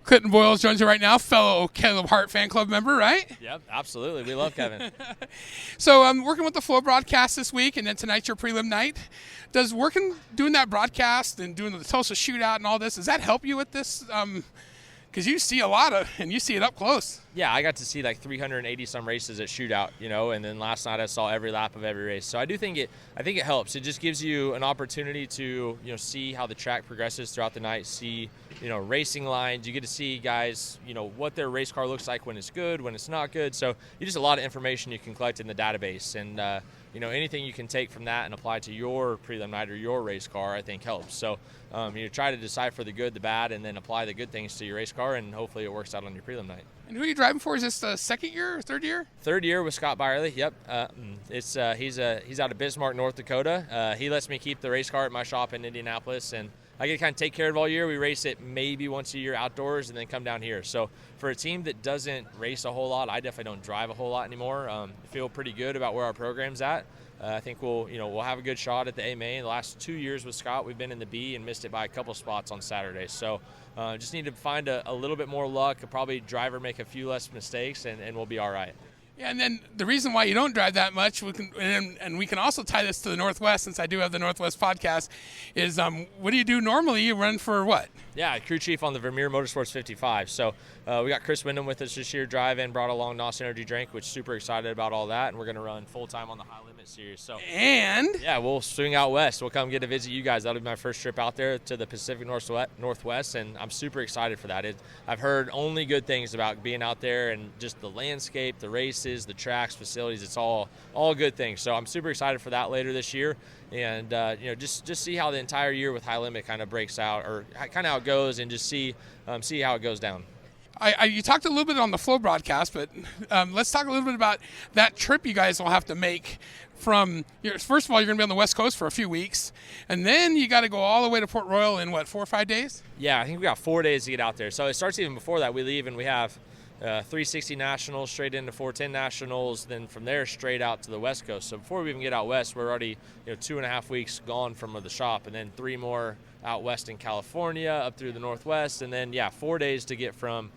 Clinton Boyles joins you right now, fellow Caleb Hart fan club member, right? Yep, absolutely. We love Kevin. So I'm working with the Flow broadcast this week, and then tonight's your prelim night. Does doing that broadcast and doing the Tulsa shootout and all this, does that help you with this? Because you see a lot of, and you see it up close. Yeah, I got to see like 380 some races at shootout, and then last night I saw every lap of every race. So I think it helps. It just gives you an opportunity to, see how the track progresses throughout the night, see, racing lines. You get to see guys, what their race car looks like when it's good, when it's not good. So you just a lot of information you can collect in the database, and anything you can take from that and apply to your prelim night or your race car, I think helps. So you try to decipher the good, the bad, and then apply the good things to your race car, and hopefully it works out on your prelim night. And who are you driving for? Is this the second year or third year? Third year with Scott Byerly. Yep. He's out of Bismarck, North Dakota. He lets me keep the race car at my shop in Indianapolis, and I get to kind of take care of it all year. We race it maybe once a year outdoors and then come down here. So for a team that doesn't race a whole lot, I definitely don't drive a whole lot anymore. I feel pretty good about where our program's at. I think we'll have a good shot at the A main. The last 2 years with Scott, we've been in the B and missed it by a couple spots on Saturday. So just need to find a little bit more luck. Probably driver make a few less mistakes, and we'll be all right. Yeah, and then the reason why you don't drive that much, we can also tie this to the Northwest, since I do have the Northwest podcast, is what do you do normally? You run for what? Yeah, crew chief on the Vermeer Motorsports 55. So we got Chris Wyndham with us this year driving, brought along NOS Energy Drink, which super excited about all that, and we're going to run full-time on the High Limit Series. So yeah, we'll swing out west. We'll come get to visit you guys. That'll be my first trip out there to the Pacific Northwest, and I'm super excited for that. I've heard only good things about being out there and just the landscape, the races, the tracks, facilities. It's all good things. So I'm super excited for that later this year, and just see how the entire year with High Limit kind of breaks out, or kind of how it goes, and just see how it goes down. You talked a little bit on the Flow broadcast, but let's talk a little bit about that trip you guys will have to make from, first of all, you're going to be on the West Coast for a few weeks, and then you got to go all the way to Port Royal in, 4 or 5 days? Yeah, I think we got 4 days to get out there. So it starts even before that. We leave, and we have 360 Nationals, straight into 410 Nationals, then from there straight out to the West Coast. So before we even get out west, we're already 2.5 weeks gone from the shop, and then 3 more out west in California, up through the Northwest, and then 4 days to get from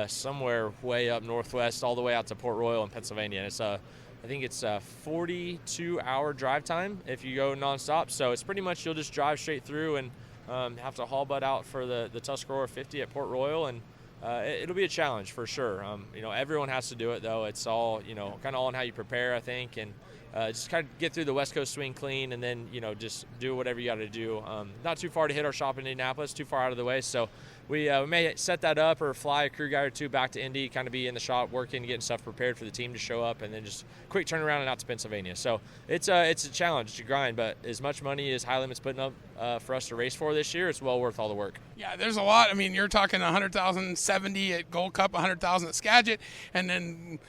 somewhere way up northwest all the way out to Port Royal in Pennsylvania. And I think it's a 42-hour drive time if you go nonstop. So it's pretty much you'll just drive straight through and have to haul butt out for the Tuscarora 50 at Port Royal, and it'll be a challenge for sure. Everyone has to do it though. It's all kind of all on how you prepare, I think, and just kind of get through the West Coast swing clean, and then just do whatever you got to do. Not too far to hit our shop in Indianapolis, too far out of the way. So we may set that up or fly a crew guy or two back to Indy, kind of be in the shop working, getting stuff prepared for the team to show up, and then just quick turnaround and out to Pennsylvania. So it's a challenge, it's a grind, but as much money as High Limit's putting up for us to race for this year, it's well worth all the work. Yeah, there's a lot. I mean, you're talking 100,000, 70 at Gold Cup, 100,000 at Skagit, and then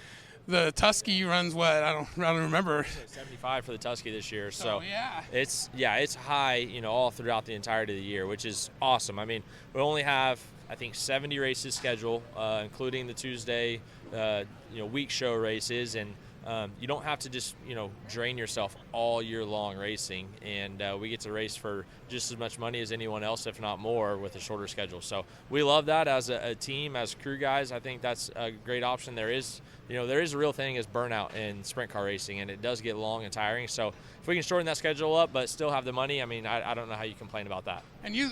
the Tusky runs what? I don't remember. 75 for the Tusky this year. So yeah. It's high, all throughout the entirety of the year, which is awesome. I mean, we only have, I think, 70 races scheduled, including the Tuesday, week show races, and you don't have to just, drain yourself all year long racing, and we get to race for just as much money as anyone else, if not more, with a shorter schedule. So we love that as a team, as crew guys. I think that's a great option. There is a real thing as burnout in sprint car racing, and it does get long and tiring. So if we can shorten that schedule up but still have the money, I mean, I don't know how you complain about that. And you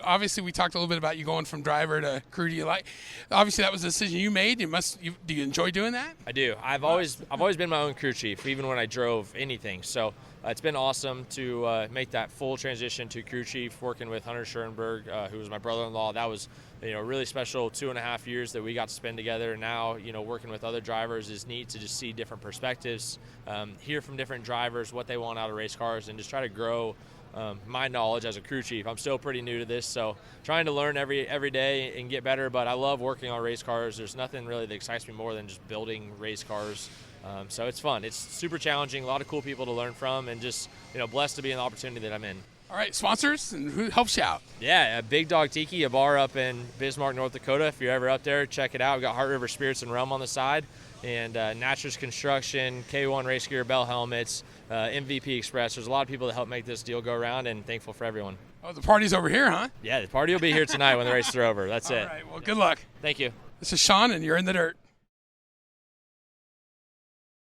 obviously, we talked a little bit about you going from driver to crew. Do you like? Obviously, that was a decision you made. Do you enjoy doing that? I do. I've always been my own crew chief, even when I drove anything. So it's been awesome to make that full transition to crew chief, working with Hunter Schoenberg, who was my brother-in-law. That was really special 2.5 years that we got to spend together. And now, working with other drivers is neat to just see different perspectives, hear from different drivers what they want out of race cars, and just try to grow my knowledge as a crew chief. I'm still pretty new to this, so trying to learn every day and get better, but I love working on race cars. There's nothing really that excites me more than just building race cars. So it's fun. It's super challenging, a lot of cool people to learn from, and just blessed to be in the opportunity that I'm in. All right, sponsors, and who helps you out? Yeah, Big Dog Tiki, a bar up in Bismarck, North Dakota. If you're ever up there, check it out. We've got Heart River Spirits and Rum on the side, and Natchez Construction, K1 Race Gear, Bell Helmets, MVP Express. There's a lot of people that help make this deal go around, and thankful for everyone. Oh, the party's over here, huh? Yeah, the party will be here tonight when the races are over. That's it. All right. Well, good luck. Thank you. This is Shaun, and you're in the dirt.